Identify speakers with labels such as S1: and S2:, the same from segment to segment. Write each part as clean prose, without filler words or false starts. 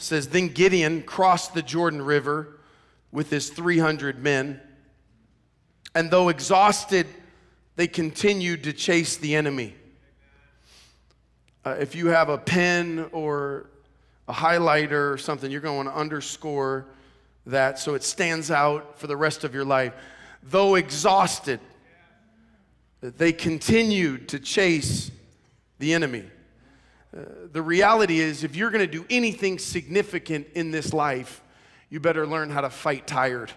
S1: says, then Gideon crossed the Jordan River with his 300 men, and though exhausted, they continued to chase the enemy. If you have a pen or a highlighter or something, you're going to underscore that so it stands out for the rest of your life. Though exhausted, they continued to chase the enemy. The reality is, if you're going to do anything significant in this life, you better learn how to fight tired.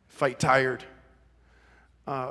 S1: Fight tired.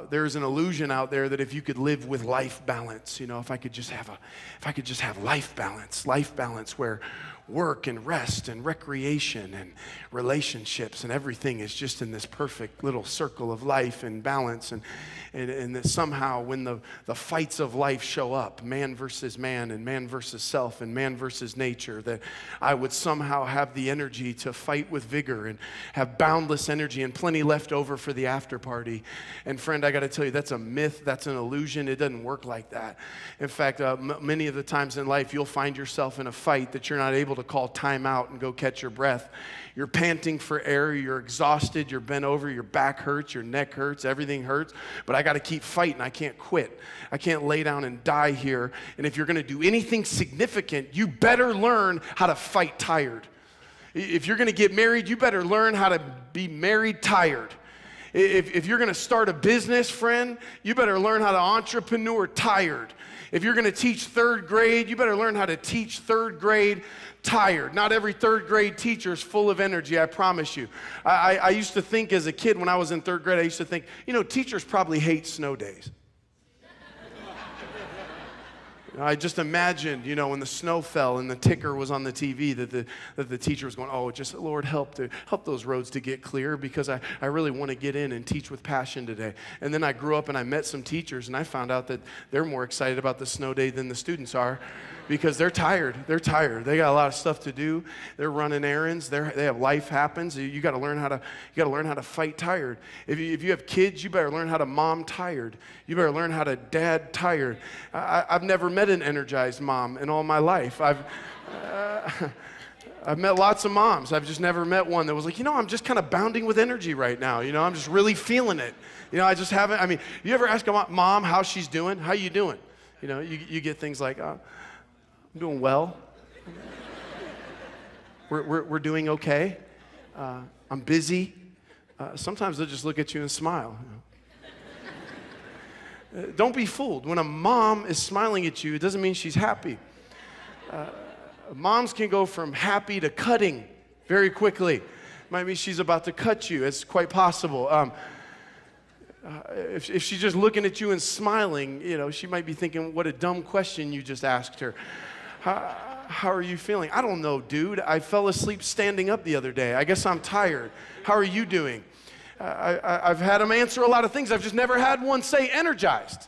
S1: There's an illusion out there that if you could live with life balance, if I could just have life balance where work and rest and recreation and relationships and everything is just in this perfect little circle of life and balance, and that somehow when the fights of life show up, man versus man and man versus self and man versus nature, that I would somehow have the energy to fight with vigor and have boundless energy and plenty left over for the after party. And friend, I got to tell you, that's a myth, that's an illusion. It doesn't work like that. In fact, many of the times in life, you'll find yourself in a fight that you're not able to call time out and go catch your breath. You're panting for air, you're exhausted, you're bent over, your back hurts, your neck hurts, everything hurts, but I got to keep fighting. I can't quit. I can't lay down and die here. And if you're going to do anything significant, you better learn how to fight tired. If you're going to get married, you better learn how to be married tired. If you're going to start a business, friend, you better learn how to entrepreneur tired. If you're going to teach third grade, you better learn how to teach third grade tired. Not every third grade teacher is full of energy, I promise you. I used to think as a kid when I was in third grade, I used to think, teachers probably hate snow days. I just imagined, when the snow fell and the ticker was on the TV that the teacher was going, oh, just Lord, help those roads to get clear because I really want to get in and teach with passion today. And then I grew up and I met some teachers and I found out that they're more excited about the snow day than the students are because they're tired. They're tired. They got a lot of stuff to do. They're running errands. They have life happens. You got to learn how to fight tired. If you have kids, you better learn how to mom tired. You better learn how to dad tired. I've never met an energized mom in all my life. I've met lots of moms. I've just never met one that was like, I'm just kind of bounding with energy right now. I'm just really feeling it. I just haven't. You ever ask a mom how she's doing? How you doing? You get things like, I'm doing well. We're doing okay. I'm busy. Sometimes they'll just look at you and smile. Don't be fooled. When a mom is smiling at you, it doesn't mean she's happy. Moms can go from happy to cutting very quickly. Might mean she's about to cut you. It's quite possible. If she's just looking at you and smiling, she might be thinking, what a dumb question you just asked her. How are you feeling? I don't know, dude. I fell asleep standing up the other day. I guess I'm tired. How are you doing? I've had them answer a lot of things. I've just never had one say energized.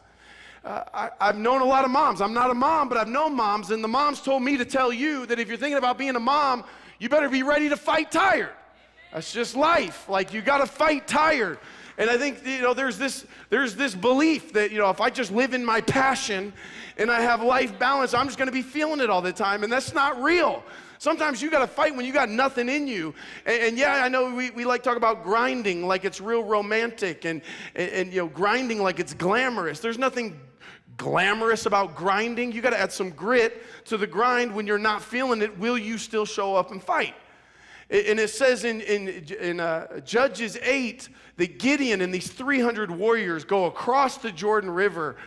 S1: I've known a lot of moms. I'm not a mom, but I've known moms, and the moms told me to tell you that if you're thinking about being a mom, you better be ready to fight tired. That's just life. Like, you got to fight tired. And I think, there's this belief that, if I just live in my passion and I have life balance, I'm just going to be feeling it all the time, and that's not real. Sometimes you got to fight when you got nothing in you. And yeah, I know we like to talk about grinding like it's real romantic and grinding like it's glamorous. There's nothing glamorous about grinding. You got to add some grit to the grind. When you're not feeling it, will you still show up and fight? And it says in Judges 8 that Gideon and these 300 warriors go across the Jordan River.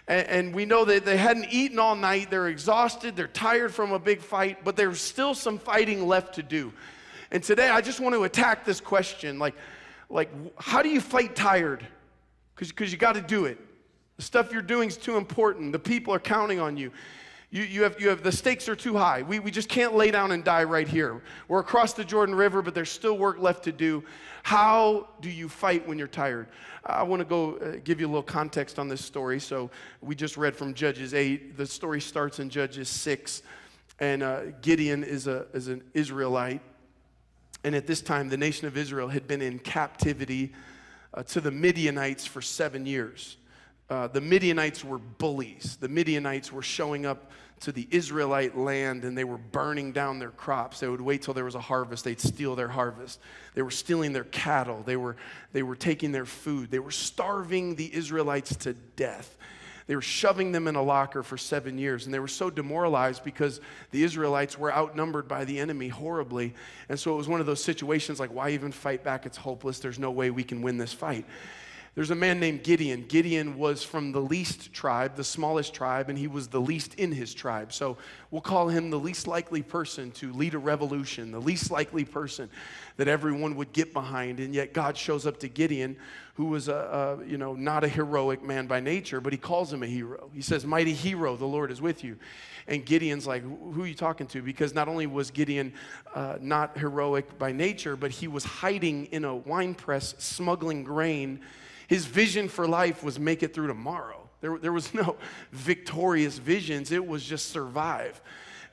S1: And we know that they hadn't eaten all night. They're exhausted. They're tired from a big fight. But there's still some fighting left to do. And today I just want to attack this question. Like how do you fight tired? Because you got to do it. The stuff you're doing is too important. The people are counting on you. You have the stakes are too high. We just can't lay down and die right here. We're across the Jordan River, but there's still work left to do. How do you fight when you're tired? I want to go give you a little context on this story. So we just read from Judges 8. The story starts in Judges 6. And Gideon is an Israelite. And at this time, the nation of Israel had been in captivity to the Midianites for 7 years. The Midianites were bullies. The Midianites were showing up to the Israelite land, and they were burning down their crops. They would wait till there was a harvest. They'd steal their harvest. They were stealing their cattle. They were taking their food. They were starving the Israelites to death. They were shoving them in a locker for 7 years, and they were so demoralized because the Israelites were outnumbered by the enemy horribly. And so it was one of those situations like, why even fight back? It's hopeless. There's no way we can win this fight. There's a man named Gideon. Gideon was from the least tribe, the smallest tribe, and he was the least in his tribe. So we'll call him the least likely person to lead a revolution, the least likely person that everyone would get behind. And yet God shows up to Gideon, who was not a heroic man by nature, but he calls him a hero. He says, "Mighty hero, the Lord is with you." And Gideon's like, who are you talking to? Because not only was Gideon not heroic by nature, but he was hiding in a wine press, smuggling grain. His vision for life was make it through tomorrow. There was no victorious visions. It was just survive.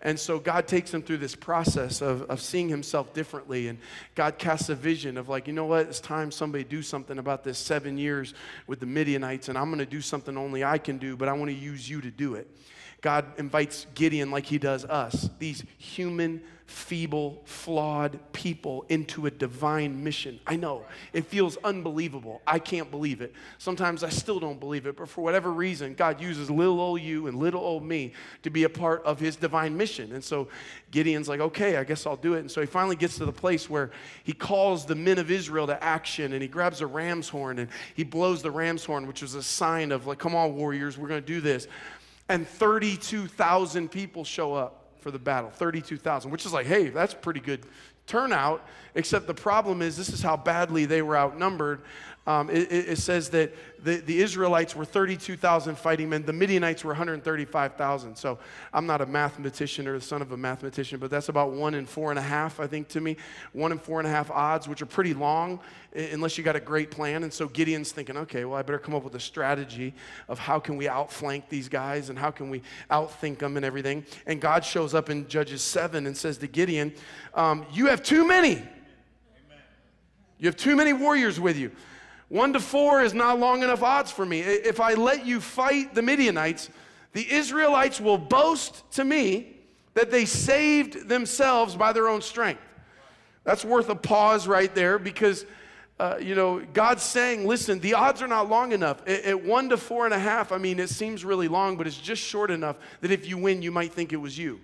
S1: And so God takes him through this process of seeing himself differently. And God casts a vision of like, you know what? It's time somebody do something about this 7 years with the Midianites. And I'm going to do something only I can do, but I want to use you to do it. God invites Gideon like he does us, these human, feeble, flawed people into a divine mission. I know, it feels unbelievable. I can't believe it. Sometimes I still don't believe it, but for whatever reason, God uses little old you and little old me to be a part of his divine mission. And so Gideon's like, okay, I guess I'll do it. And so he finally gets to the place where he calls the men of Israel to action, and he grabs a ram's horn and he blows the ram's horn, which was a sign of like, come on, warriors, we're going to do this. And 32,000 people show up for the battle, 32,000, which is like, hey, that's pretty good turnout, except the problem is this is how badly they were outnumbered. It says that the Israelites were 32,000 fighting men. The Midianites were 135,000. So I'm not a mathematician or the son of a mathematician, but that's about 1 in 4.5, I think, to me. 1 in 4.5 odds, which are pretty long unless you got a great plan. And so Gideon's thinking, okay, well, I better come up with a strategy of how can we outflank these guys and how can we outthink them and everything. And God shows up in Judges 7 and says to Gideon, you have too many. You have too many warriors with you. 1 to 4 is not long enough odds for me. If I let you fight the Midianites, the Israelites will boast to me that they saved themselves by their own strength. That's worth a pause right there because, God's saying, listen, the odds are not long enough. At 1 to 4.5, I mean, it seems really long, but it's just short enough that if you win, you might think it was you.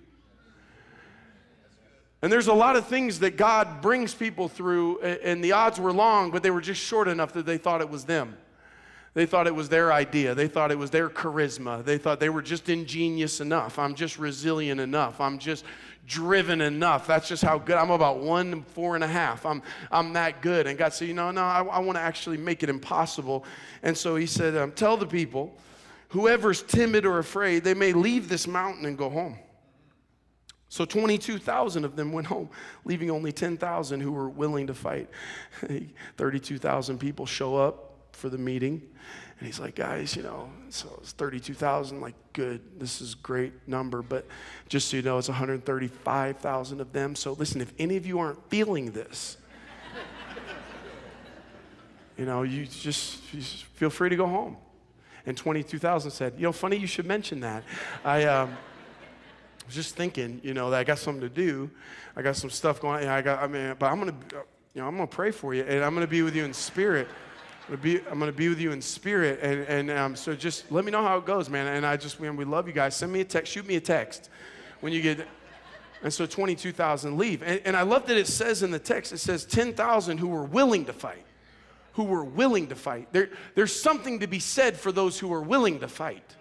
S1: And there's a lot of things that God brings people through, and the odds were long, but they were just short enough that they thought it was them. They thought it was their idea. They thought it was their charisma. They thought they were just ingenious enough. I'm just resilient enough. I'm just driven enough. That's just how good. I'm about 1 in 4.5. I'm that good. And God said, I want to actually make it impossible. And so he said, tell the people, whoever's timid or afraid, they may leave this mountain and go home. So 22,000 of them went home, leaving only 10,000 who were willing to fight. 32,000 people show up for the meeting. And he's like, guys, so it's 32,000, like, good. This is a great number. But just so you know, it's 135,000 of them. So listen, if any of you aren't feeling this, you just feel free to go home. And 22,000 said, funny you should mention that. I was just thinking, that I got something to do. I got some stuff going on. But I'm gonna pray for you, and I'm gonna be with you in spirit. I'm gonna be with you in spirit, and so just let me know how it goes, man. And we love you guys. Send me a text, shoot me a text when you get. And so 22,000 leave, and I love that it says in the text, it says 10,000 who were willing to fight. Who were willing to fight. There's something to be said for those who are willing to fight.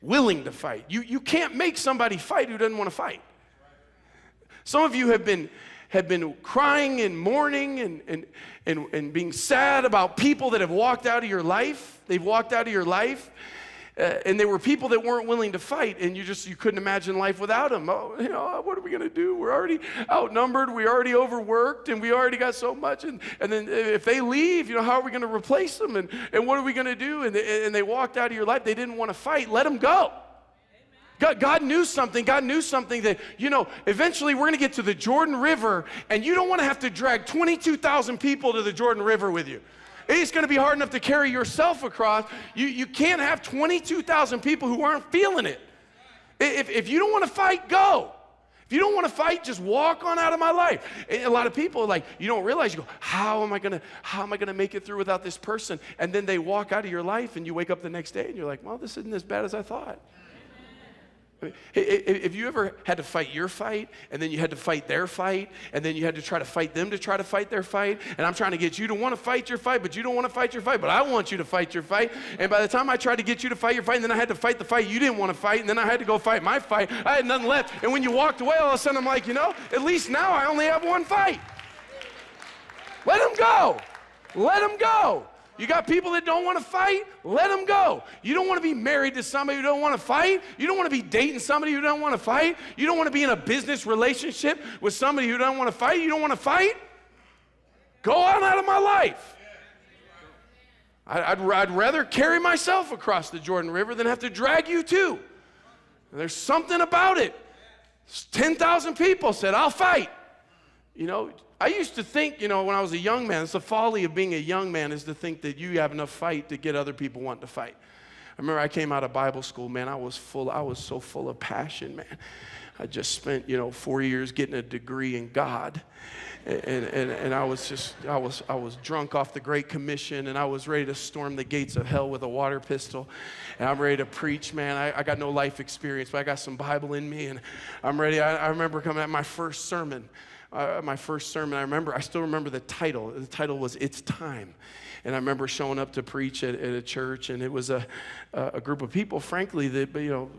S1: Willing to fight. You can't make somebody fight who doesn't want to fight. Some of you have been crying and mourning and being sad about people that have walked out of your life. They've walked out of your life. And they were people that weren't willing to fight, and you couldn't imagine life without them. What are we going to do? We're already outnumbered, we already overworked, and we already got so much. And then if they leave, how are we going to replace them? And what are we going to do? And they walked out of your life. They didn't want to fight. Let them go. God knew something. God knew something that, eventually we're going to get to the Jordan River, and you don't want to have to drag 22,000 people to the Jordan River with you. It's going to be hard enough to carry yourself across. You can't have 22,000 people who aren't feeling it. If you don't want to fight, go. If you don't want to fight, just walk on out of my life. And a lot of people, like, you don't realize, you go, how am I gonna make it through without this person? And then they walk out of your life, and you wake up the next day, and you're like, well, this isn't as bad as I thought. I mean, if you ever had to fight your fight, and then you had to fight their fight, and then you had to try to fight them to try to fight their fight, and I'm trying to get you to want to fight your fight, but you don't want to fight your fight, but I want you to fight your fight, and by the time I tried to get you to fight your fight, and then I had to fight the fight you didn't want to fight, and then I had to go fight my fight, I had nothing left, and when you walked away, all of a sudden I'm like, at least now I only have one fight. Let them go. Let them go. You got people that don't want to fight, let them go. You don't want to be married to somebody who don't want to fight. You don't want to be dating somebody who don't want to fight. You don't want to be in a business relationship with somebody who don't want to fight. You don't want to fight? Go on out of my life. I'd rather carry myself across the Jordan River than have to drag you too. And there's something about it. 10,000 people said, I'll fight. I used to think, when I was a young man, it's the folly of being a young man is to think that you have enough fight to get other people wanting to fight. I remember I came out of Bible school, man, I was so full of passion, man. I just spent, 4 years getting a degree in God. And I was drunk off the Great Commission, and I was ready to storm the gates of hell with a water pistol. And I'm ready to preach, man. I got no life experience, but I got some Bible in me, and I'm ready. I remember coming at my first sermon. I still remember the title. The title was It's Time. And I remember showing up to preach at a church, and it was a group of people, frankly, that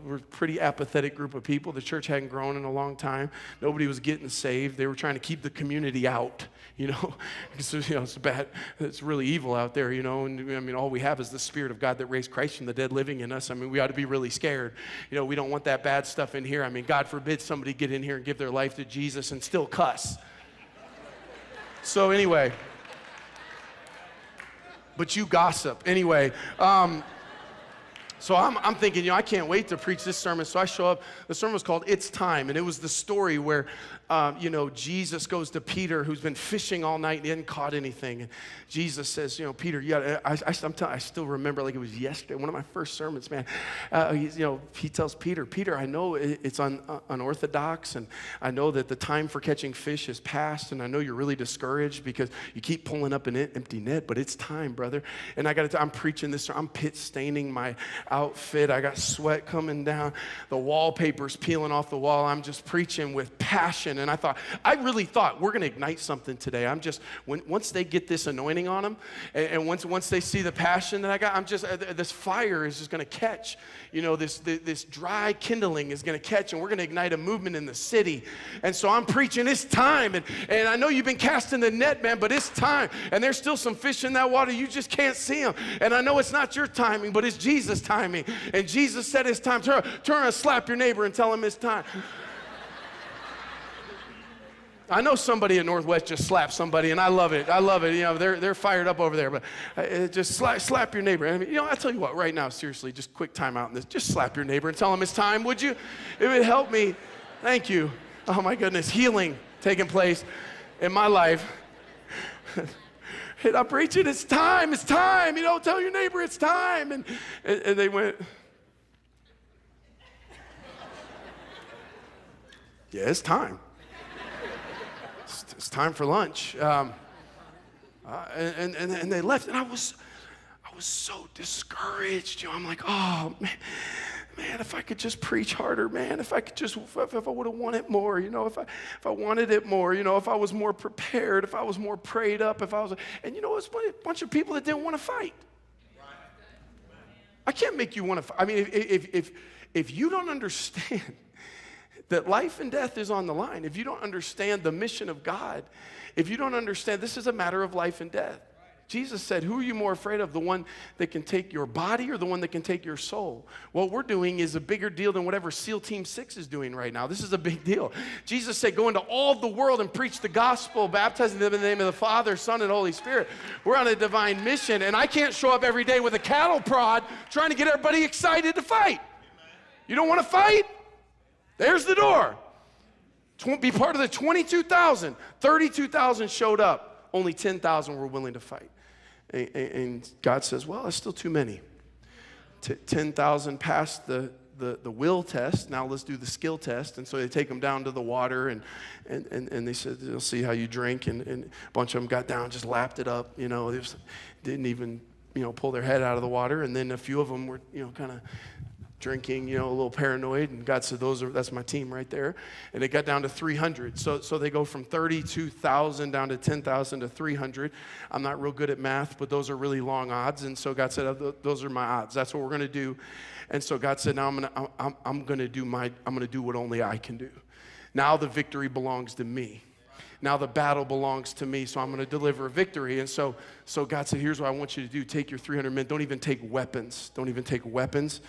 S1: were a pretty apathetic group of people. The church hadn't grown in a long time. Nobody was getting saved. They were trying to keep the community out, because it's bad. It's really evil out there, and all we have is the Spirit of God that raised Christ from the dead living in us. We ought to be really scared. We don't want that bad stuff in here. God forbid somebody get in here and give their life to Jesus and still cuss. So anyway, but you gossip. Anyway, so I'm thinking, I can't wait to preach this sermon. So I show up. The sermon was called It's Time, and it was the story where, Jesus goes to Peter, who's been fishing all night and he hadn't caught anything. And Jesus says, Peter, I still remember like it was yesterday, one of my first sermons, man. He tells Peter, I know it's unorthodox, and I know that the time for catching fish is past, and I know you're really discouraged because you keep pulling up an empty net, but it's time, brother. And I'm preaching this, I'm pit staining my outfit. I got sweat coming down. The wallpaper's peeling off the wall. I'm just preaching with passion. And I really thought we're going to ignite something today. Once they get this anointing on them, and once they see the passion that I got, this fire is just going to catch. This dry kindling is going to catch, and we're going to ignite a movement in the city. And so I'm preaching, it's time. And I know you've been casting the net, man, but it's time. And there's still some fish in that water. You just can't see them. And I know it's not your timing, but it's Jesus' timing. And Jesus said it's time. Turn and slap your neighbor and tell him it's time. I know somebody in Northwest just slapped somebody, and I love it. They're fired up over there. But just slap your neighbor. I tell you what, right now, seriously, just quick time out in this. Just slap your neighbor and tell him it's time, would you? It would help me. Thank you. Oh my goodness, healing taking place in my life. And I'm preaching, it's time. Tell your neighbor it's time. And they went, yeah, it's time. It's time for lunch. And they left, and I was so discouraged. I'm like, oh, man, if I could just preach harder, man, if I would have wanted more, if I wanted it more, if I was more prepared, if I was more prayed up, it's a bunch of people that didn't want to fight. I can't make you want to fight. If you don't understand that life and death is on the line, if you don't understand the mission of God, if you don't understand this is a matter of life and death. Jesus said, who are you more afraid of, the one that can take your body or the one that can take your soul? What we're doing is a bigger deal than whatever SEAL Team 6 is doing right now. This is a big deal. Jesus said, go into all the world and preach the gospel, baptizing them in the name of the Father, Son, and Holy Spirit. We're on a divine mission, and I can't show up every day with a cattle prod trying to get everybody excited to fight. You don't want to fight? There's the door. Be part of the 22,000. 32,000 showed up. Only 10,000 were willing to fight. And God says, well, that's still too many. 10,000 passed the the will test. Now let's do the skill test. And so they take them down to the water, and they said, they'll see how you drink. And a bunch of them got down, just lapped it up. They didn't even, pull their head out of the water. And then a few of them were, kind of drinking, a little paranoid, and God said, that's my team right there. And they got down to 300. So they go from 32,000 down to 10,000 to 300. I'm not real good at math, but those are really long odds. And so God said, those are my odds. That's what we're going to do. And so God said, now I'm going to do what only I can do. Now the victory belongs to me. Now the battle belongs to me, so I'm going to deliver a victory. And so God said, here's what I want you to do. Take your 300 men. Don't even take weapons. Don't even take weapons.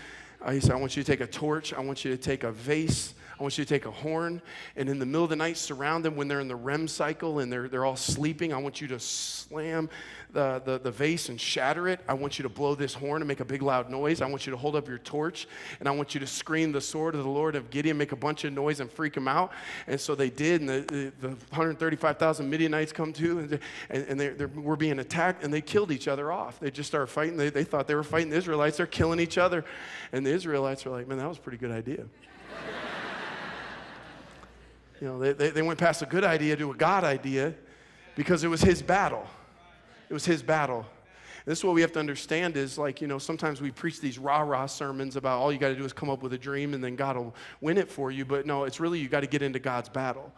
S1: He said, I want you to take a torch. I want you to take a vase. I want you to take a horn. And in the middle of the night, surround them when they're in the REM cycle and they're all sleeping. I want you to slam the vase and shatter it. I want you to blow this horn and make a big loud noise. I want you to hold up your torch, and I want you to scream the sword of the Lord of Gideon, make a bunch of noise and freak them out. And so they did, and the 135,000 Midianites come to, and they were being attacked, and they killed each other off. They just started fighting. They thought they were fighting the Israelites. They're killing each other. And the Israelites were like, man, that was a pretty good idea. They went past a good idea to a God idea because it was his battle. It was his battle. And this is what we have to understand is sometimes we preach these rah-rah sermons about all you got to do is come up with a dream and then God will win it for you. But no, it's really you got to get into God's battle.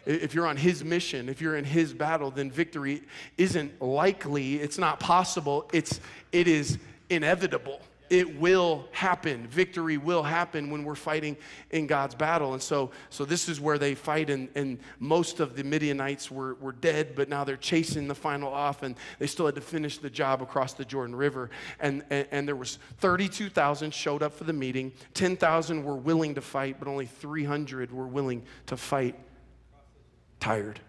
S1: If you're on his mission, if you're in his battle, then victory isn't likely. It's not possible. It is inevitable. It will happen. Victory will happen when we're fighting in God's battle. And so this is where they fight, and most of the Midianites were dead, but now they're chasing the final off, and they still had to finish the job across the Jordan River. And there was 32,000 showed up for the meeting. 10,000 were willing to fight, but only 300 were willing to fight tired.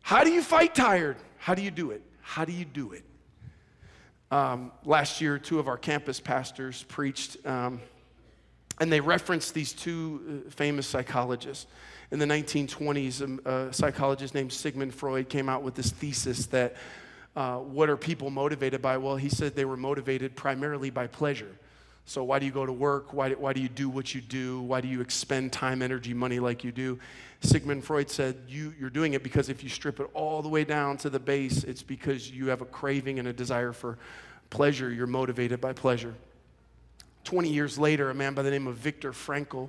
S1: How do you fight tired? How do you do it? How do you do it? Last year, two of our campus pastors preached, and they referenced these two famous psychologists. In the 1920s, a psychologist named Sigmund Freud came out with this thesis that what are people motivated by? Well, he said they were motivated primarily by pleasure. So why do you go to work? Why do you do what you do? Why do you expend time, energy, money like you do? Sigmund Freud said you're doing it because if you strip it all the way down to the base, it's because you have a craving and a desire for pleasure. You're motivated by pleasure. 20 years later, a man by the name of Viktor Frankl,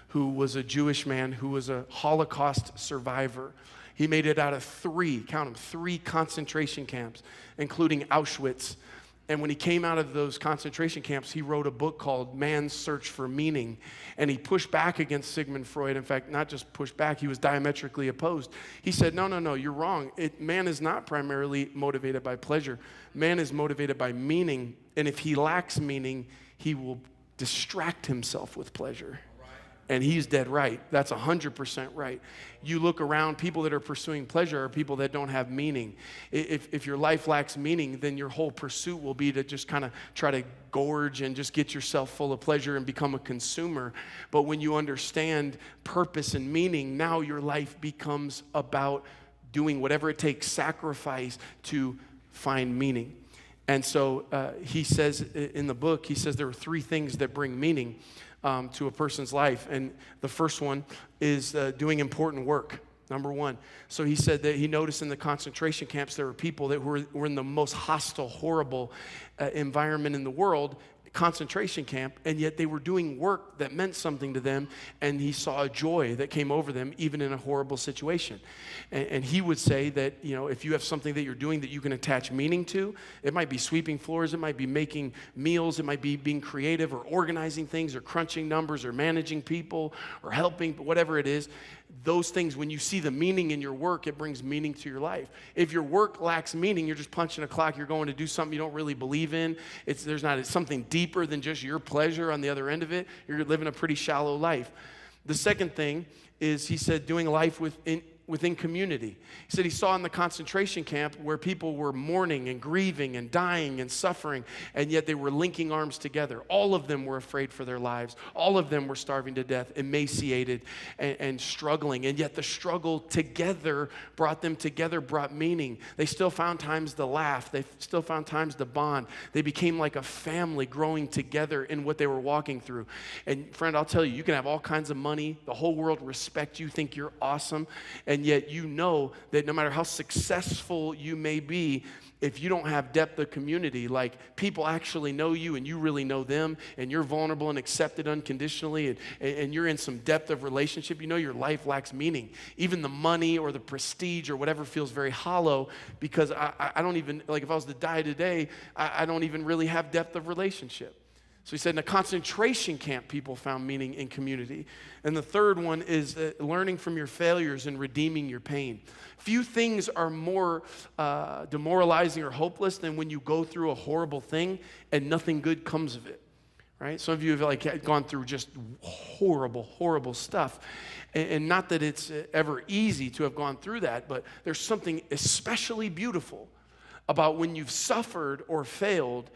S1: who was a Jewish man who was a Holocaust survivor, he made it out of three concentration camps, including Auschwitz. And when he came out of those concentration camps, he wrote a book called Man's Search for Meaning. And he pushed back against Sigmund Freud. In fact, not just pushed back, he was diametrically opposed. He said, no, you're wrong. Man is not primarily motivated by pleasure. Man is motivated by meaning. And if he lacks meaning, he will distract himself with pleasure. And he's dead right. That's 100% right. You look around, people that are pursuing pleasure are people that don't have meaning. If your life lacks meaning, then your whole pursuit will be to just kind of try to gorge and just get yourself full of pleasure and become a consumer. But when you understand purpose and meaning, now your life becomes about doing whatever it takes, sacrifice to find meaning. And so he says in the book, he says there are three things that bring meaning to a person's life. And the first one is doing important work, number one. So he said that he noticed in the concentration camps there were people that were in the most hostile, horrible environment in the world, concentration camp, and yet they were doing work that meant something to them, and he saw a joy that came over them even in a horrible situation. And he would say that, if you have something that you're doing that you can attach meaning to, it might be sweeping floors, it might be making meals, it might be being creative or organizing things or crunching numbers or managing people or helping, whatever it is, those things, when you see the meaning in your work, it brings meaning to your life. If your work lacks meaning, you're just punching a clock, you're going to do something you don't really believe in, there's not something deeper than just your pleasure on the other end of it, you're living a pretty shallow life. The second thing is, he said, doing life within community. He said he saw in the concentration camp where people were mourning and grieving and dying and suffering, and yet they were linking arms together. All of them were afraid for their lives. All of them were starving to death, emaciated and struggling, and yet the struggle together brought them together, brought meaning. They still found times to laugh. They still found times to bond. They became like a family growing together in what they were walking through. And friend, I'll tell you, you can have all kinds of money. The whole world respect you, think you're awesome, and yet you know that no matter how successful you may be, if you don't have depth of community, like people actually know you and you really know them, and you're vulnerable and accepted unconditionally, and you're in some depth of relationship, you know your life lacks meaning. Even the money or the prestige or whatever feels very hollow, because I don't even, like if I was to die today, I don't even really have depth of relationship. So he said in a concentration camp, people found meaning in community. And the third one is learning from your failures and redeeming your pain. Few things are more demoralizing or hopeless than when you go through a horrible thing and nothing good comes of it, right? Some of you have like gone through just horrible, horrible stuff. And not that it's ever easy to have gone through that, but there's something especially beautiful about when you've suffered or failed,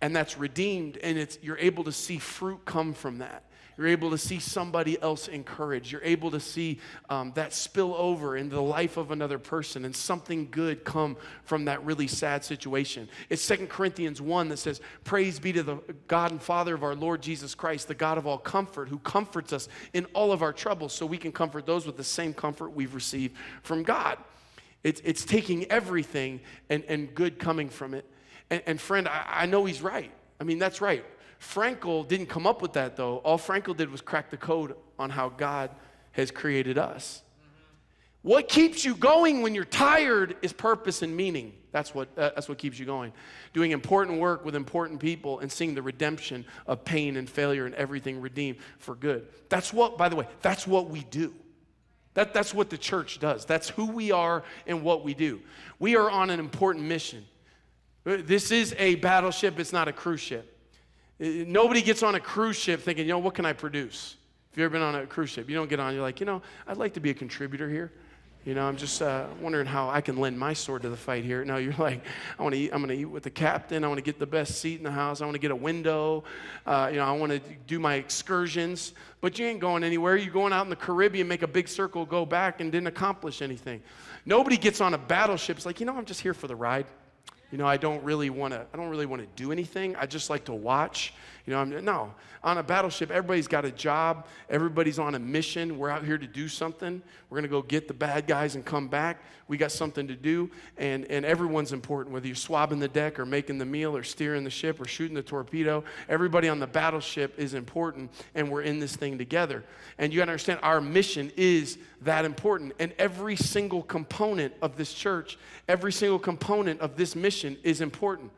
S1: and that's redeemed, and you're able to see fruit come from that. You're able to see somebody else encouraged. You're able to see that spill over into the life of another person and something good come from that really sad situation. It's 2 Corinthians 1 that says, praise be to the God and Father of our Lord Jesus Christ, the God of all comfort, who comforts us in all of our troubles so we can comfort those with the same comfort we've received from God. It's taking everything and good coming from it. And friend, I know he's right. I mean, that's right. Frankel didn't come up with that, though. All Frankel did was crack the code on how God has created us. What keeps you going when you're tired is purpose and meaning. That's what keeps you going. Doing important work with important people and seeing the redemption of pain and failure and everything redeemed for good. That's what, by the way, that's what we do. That's what the church does. That's who we are and what we do. We are on an important mission. This is a battleship. It's not a cruise ship. Nobody gets on a cruise ship thinking, what can I produce? If you've ever been on a cruise ship, you don't get on, you're like, I'd like to be a contributor here. I'm just wondering how I can lend my sword to the fight here. No, you're like, I'm going to eat with the captain. I want to get the best seat in the house. I want to get a window. I want to do my excursions. But you ain't going anywhere. You're going out in the Caribbean, make a big circle, go back, and didn't accomplish anything. Nobody gets on a battleship. It's like, I'm just here for the ride. I don't really want to do anything. I just like to watch. No. On a battleship, everybody's got a job. Everybody's on a mission. We're out here to do something. We're going to go get the bad guys and come back. We got something to do, and everyone's important, whether you're swabbing the deck or making the meal or steering the ship or shooting the torpedo. Everybody on the battleship is important, and we're in this thing together. And you got to understand, our mission is that important, and every single component of this church, every single component of this mission is important.